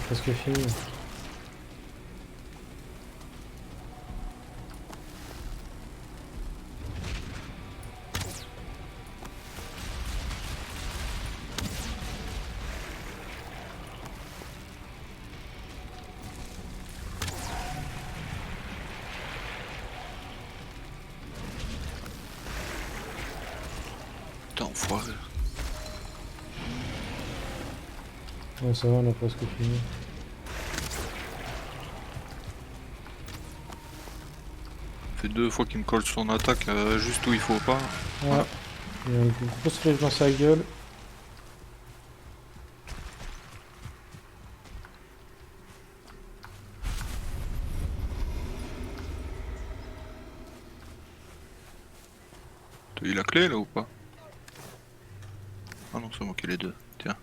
presque fini. Putain, enfoiré. Ouais, ça va, on a presque fini. Ça fait 2 fois qu'il me colle son attaque juste où il faut pas. Ouais. Voilà. Il y a une grosse flèche dans sa gueule. T'as eu la clé là ou pas? Ah non, c'est moi qui ai les deux. Tiens.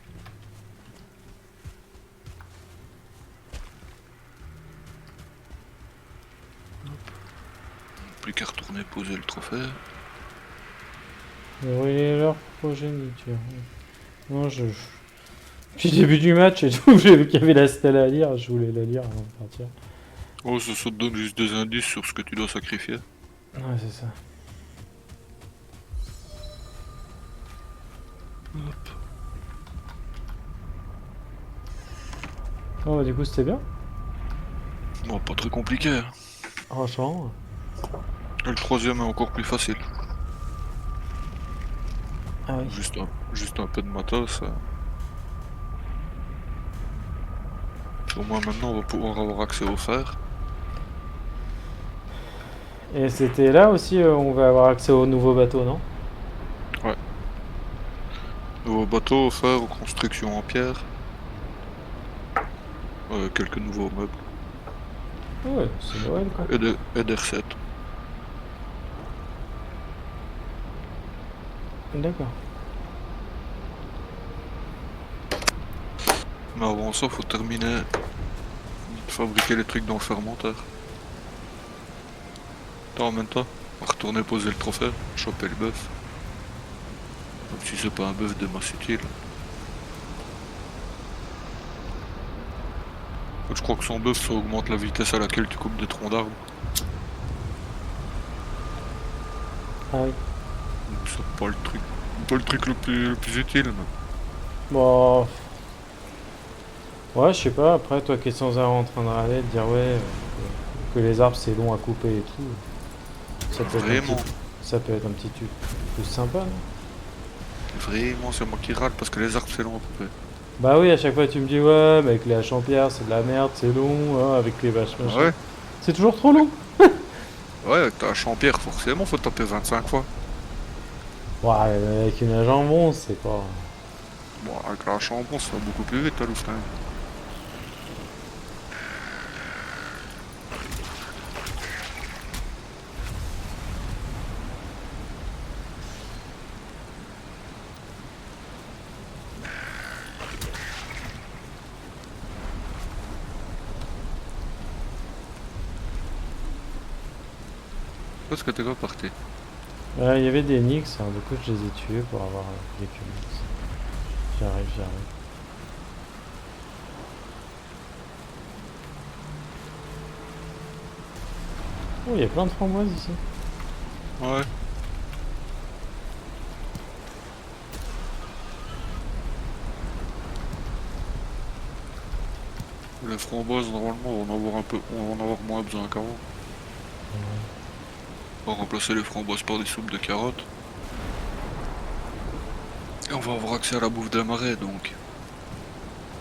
Plus qu'à retourner poser le trophée. Brûler leur progéniture. Non, Depuis le début du match et tout, j'ai vu qu'il y avait la stèle à lire, je voulais la lire avant de partir. Oh, ça te donne juste des indices sur ce que tu dois sacrifier. Ouais, c'est ça. Hop. Oh, bah, du coup, c'était bien. Bon, pas très compliqué. Hein. Franchement. Et le troisième est encore plus facile. Ah oui. Juste un peu de matos. Au moins maintenant on va pouvoir avoir accès au fer. Et c'était là aussi où on va avoir accès au nouveau bateau, non? Ouais. Nouveau bateau, au fer, aux constructions en pierre. Quelques nouveaux meubles. Ouais, c'est Noël quoi. Et des recettes. D'accord. Mais avant ça, faut terminer de fabriquer les trucs dans le fermenteur. Attends, en même temps, on va retourner poser le trophée, choper le bœuf. Même si c'est pas un bœuf de masse utile. Je crois que son bœuf, ça augmente la vitesse à laquelle tu coupes des troncs d'arbres. Ah oui. Donc c'est pas le truc le plus utile. Mais... Bon. Ouais, je sais pas, après toi qui es sans arrêt en train de râler, de dire ouais, que les arbres c'est long à couper et tout. Vraiment, Ça peut être un petit truc plus sympa, non? vraiment, c'est moi qui râle parce que les arbres c'est long à couper. Bah oui, à chaque fois tu me dis ouais, mais avec les haches en pierre c'est de la merde, c'est long, hein, avec les vaches Ah machin. ouais, C'est toujours trop long. ouais, avec ta hache en pierre, forcément, faut taper 25 fois. Ouais, mais avec une hache en bronze, c'est pas. Bon, avec la hache en bronze, ça va beaucoup plus vite, à l'ouftin. Parce que t'es pas parti. Il y avait des nix, hein, du coup je les ai tués pour avoir quelques nix. J'arrive. Oh, il y a plein de framboises ici. Ouais. Les framboises, normalement, on va en avoir on va en avoir moins besoin qu'avant. On va remplacer les framboises par des soupes de carottes. Et on va avoir accès à la bouffe des marais, donc.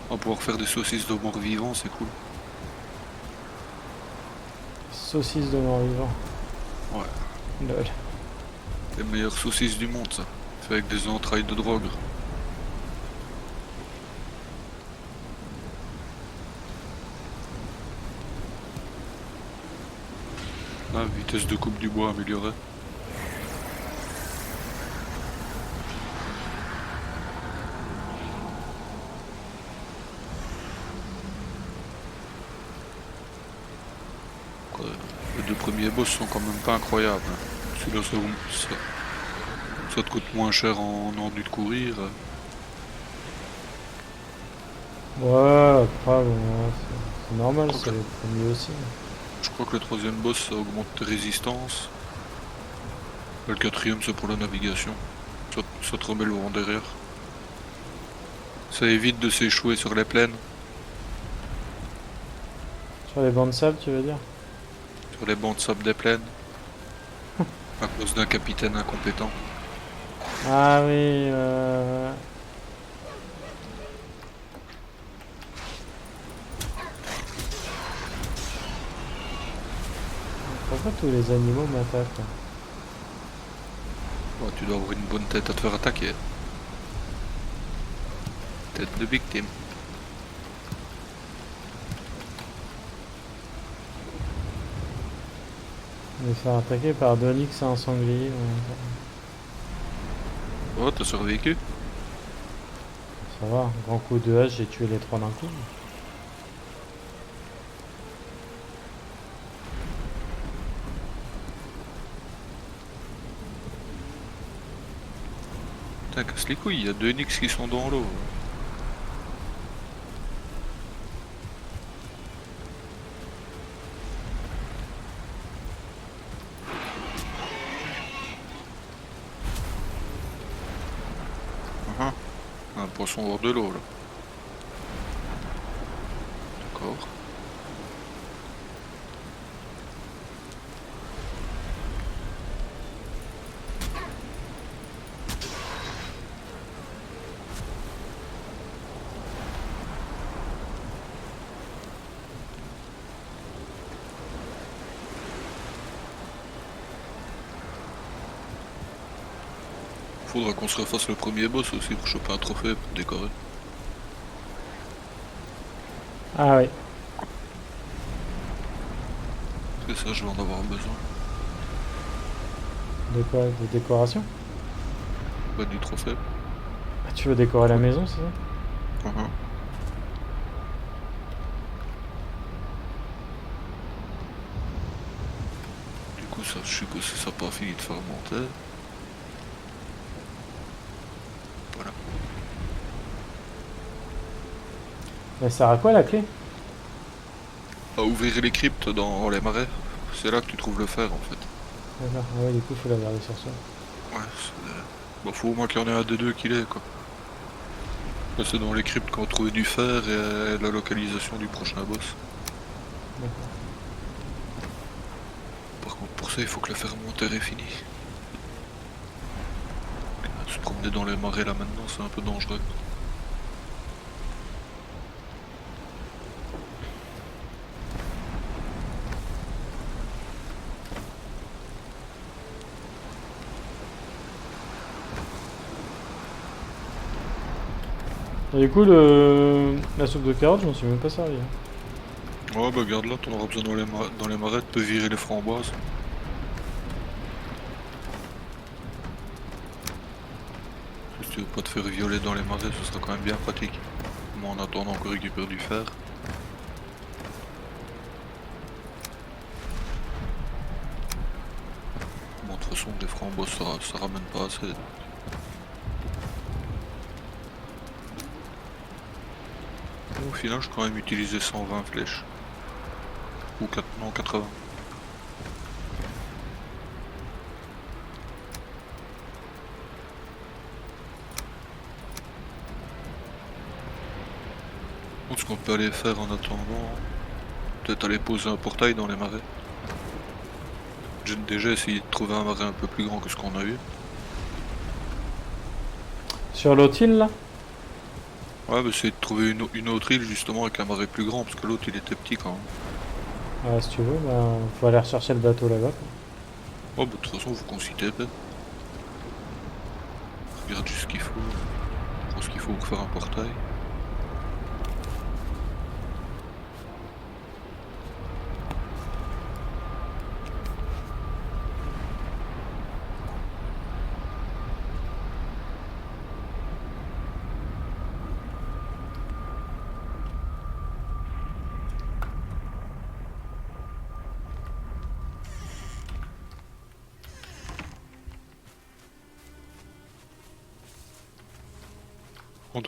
On va pouvoir faire des saucisses de morts vivants, c'est cool. Saucisses de mort-vivant. Ouais. Lol. Les meilleures saucisses du monde, ça. Fait avec des entrailles de drogue. Ah, vitesse de coupe du bois améliorée. Quoi, les deux premiers boss sont quand même pas incroyables. Celui-là, ça te coûte moins cher en enduit de courir. Ouais, après, bon, ouais, c'est normal, Je crois, c'est que, les premiers aussi. je crois que le troisième boss ça augmente tes résistances. Et le quatrième c'est pour la navigation. Ça te remet le vent derrière. Ça évite de s'échouer sur les plaines, Sur les bancs de sable, tu veux dire? sur les bancs de sable des plaines, à cause d'un capitaine incompétent. Ah oui, pourquoi tous les animaux m'attaquent là? Ouais, tu dois avoir une bonne tête à te faire attaquer. Tête de victime. Me faire attaquer par Donix et un sanglier. Oh, t'as survécu? Ça va, grand coup de hache, j'ai tué les trois d'un coup. Putain, casse les couilles, il y a deux Nix qui sont dans l'eau. Un poisson hors de l'eau là. D'accord. Faudra qu'on se refasse le premier boss aussi pour choper un trophée pour décorer. Ah oui. C'est ça, je vais en avoir besoin. De quoi? De décoration? Pas du trophée. Ah, tu veux décorer la maison, c'est ça? Mhm. Du coup, ça, je suis que ça n'a pas fini de fermenter. Voilà. Elle sert à quoi la clé? À ouvrir les cryptes dans les marais. C'est là que tu trouves le fer en fait. D'accord, ah ouais, du coup, faut la garder sur soi. Ouais, bah, faut au moins qu'il y en ait un des deux qui l'ait quoi. Là, c'est dans les cryptes qu'on trouve du fer et la localisation du prochain boss. D'accord. Par contre, pour ça, il faut que le fermentaire est fini. Se promener dans les marais là maintenant, c'est un peu dangereux. Et du coup, la soupe de carottes, je m'en suis même pas servi, hein. Ouais, bah garde là, t'en auras besoin dans les marais, tu peux virer les framboises. Si tu veux pas te faire violer dans les marais, ce sera quand même bien pratique. Moi, en attendant qu'on récupère du fer. Bon, de toute façon, des framboises, ça ramène pas assez. Au final, j'ai quand même utilisé 120 flèches. Ou 4, non, 80. Donc, ce qu'on peut aller faire en attendant, peut-être aller poser un portail dans les marais. J'ai déjà essayé de trouver un marais un peu plus grand que ce qu'on a eu. Sur l'autre île, là? Ouais, bah essayer de trouver une autre île justement avec un marais plus grand, parce que l'autre il était petit quand même. Ouais, si tu veux, bah, faut aller rechercher le bateau là-bas, quoi. Oh, bah de toute façon, faut qu'on s'y tape. Regarde juste ce qu'il faut. Je pense qu'il faut pour faire un portail.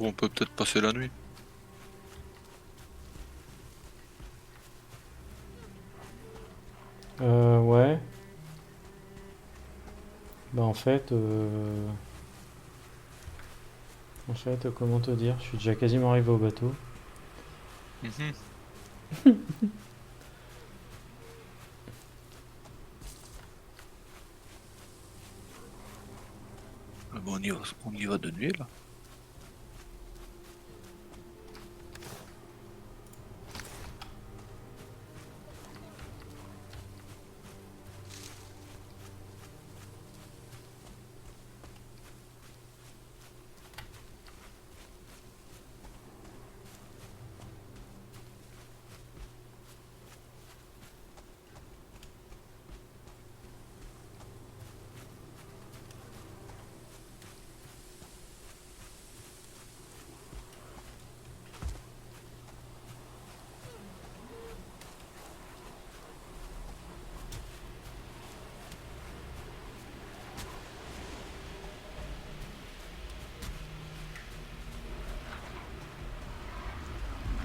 On peut peut-être passer la nuit. Ouais. Bah en fait, comment te dire? Je suis déjà quasiment arrivé au bateau. Mhm. Ah bon, on y va de nuit là.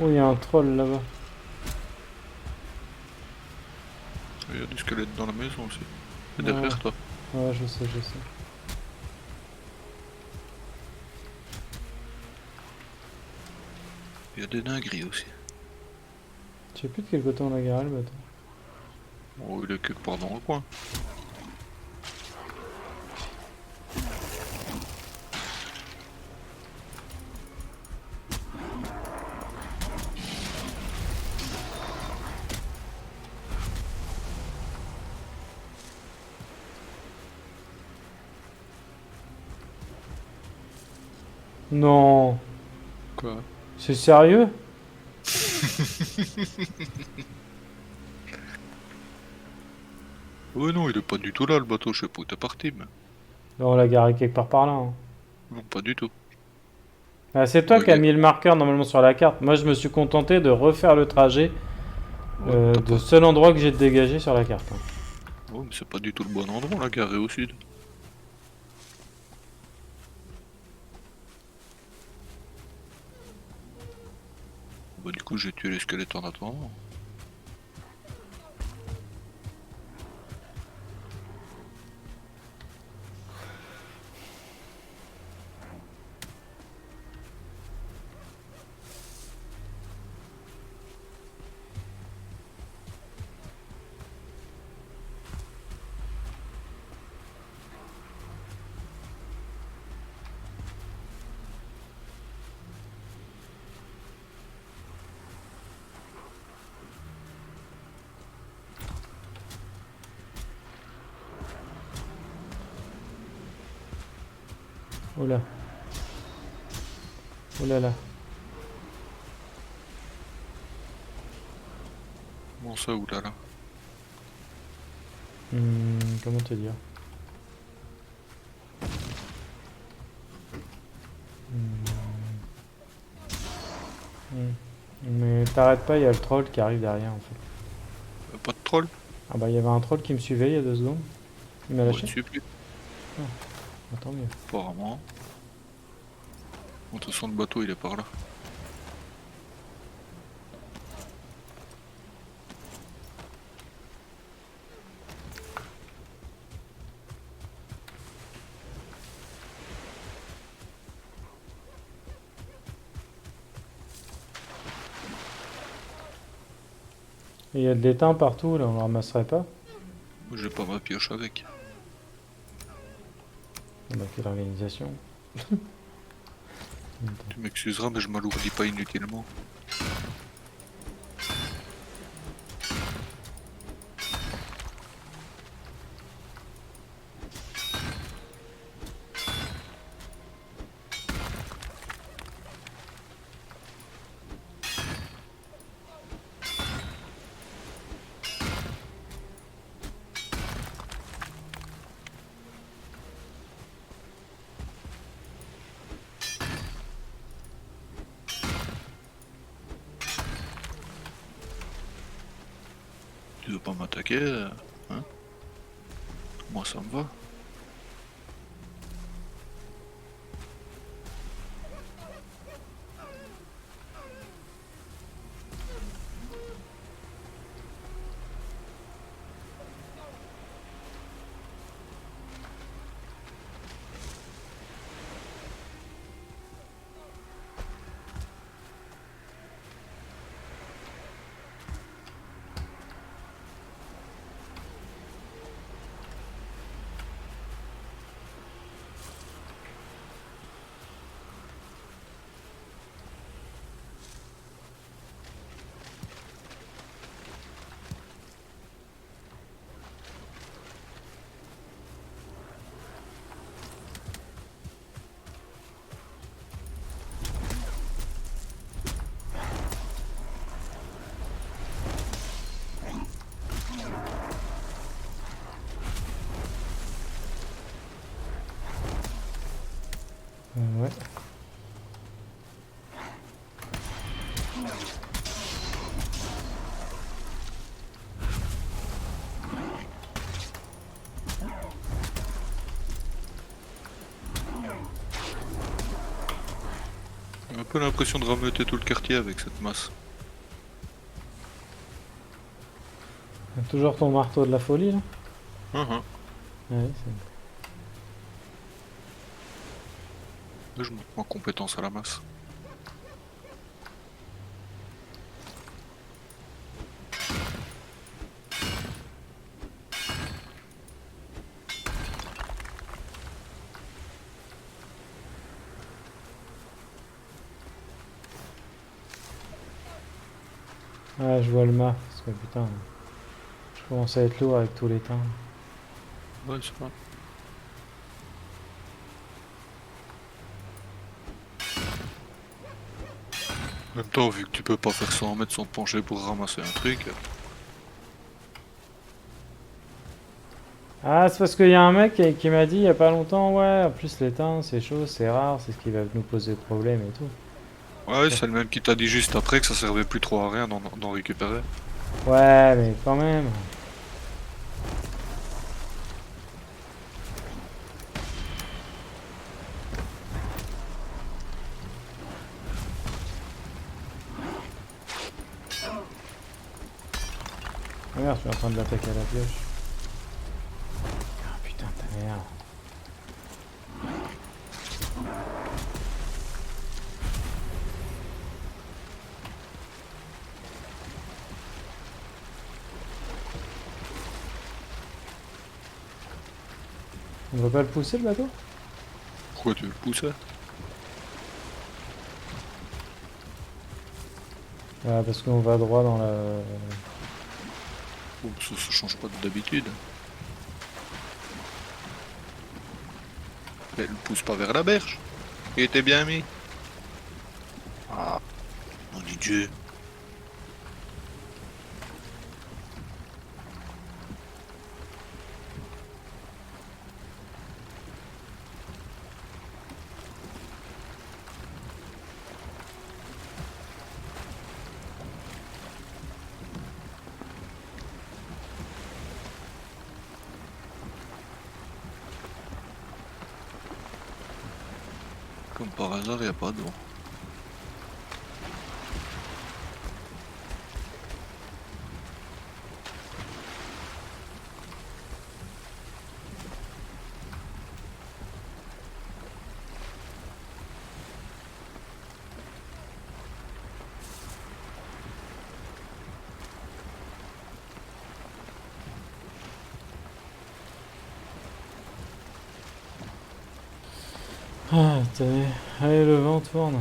Oh, il y a un troll là-bas. Il y a des squelettes dans la maison aussi. Et Ouais, derrière toi. ouais, je sais, je sais. Il y a des dingueries aussi. Je sais plus de quel côté on a garé le bateau. Oh, il est quelque part dans le coin. Non, Quoi? c'est sérieux? Ouais, non, il est pas du tout là le bateau. Je sais pas où t'es parti, mais. Bah, on l'a garé quelque part par là, hein. Non, pas du tout. Ah, c'est On toi l'a qui as ga- mis le marqueur normalement sur la carte. Moi, je me suis contenté de refaire le trajet Ouais, mais t'as de pas. seul endroit que j'ai dégagé sur la carte, hein. Ouais, mais c'est pas du tout le bon endroit, la garé au sud. Bah, du coup, j'ai tué les squelettes en attendant. Oh là. Oh là là. Bon, ça, oulala. Comment te dire? Hmm. Mais t'arrêtes pas, il y a le troll qui arrive derrière en fait. Pas de troll? Ah bah il y avait un troll qui me suivait il y a 2 secondes. Il m'a Bon, il lâché? ne suit plus. Bah, tant mieux. Apparemment. De toute façon, le bateau, il est par là. Et il y a de l'étain partout, là, on le ramasserait pas? J'ai pas ma pioche avec. Ah bah quelle organisation. Tu m'excuseras, mais je m'alourdis pas inutilement. Tu veux pas m'attaquer, hein? Moi, ça me va. Ouais. J'ai un peu l'impression de rameuter tout le quartier avec cette masse. Toujours ton marteau de la folie là. Uhum. Ouais, Je monte ma compétence à la masse. ouais, je vois le mât, parce que putain, je commence à être lourd avec tous les temps. Ouais, c'est vrai. En même temps, vu que tu peux pas faire 100 mètres sans te pencher pour ramasser un truc, Ah, c'est parce qu'il y a un mec qui m'a dit il y a pas longtemps, ouais, en plus l'étain c'est chaud, c'est rare, c'est ce qui va nous poser problème et tout. ouais, c'est le même qui t'a dit juste après que ça servait plus trop à rien d'en récupérer. Ouais, mais quand même. Ah merde, je suis en train de l'attaquer à la pioche. Ah putain, ta merde. On va pas le pousser le bateau? Pourquoi tu veux le pousser? Ouais, parce qu'on va droit dans la... Bon, ça change pas d'habitude. Mais le pousse pas vers la berge. Il était bien mis. Ah, mon Dieu. Comme par hasard, y a pas d'eau. Ah, tenez. Allez, le vent tourne.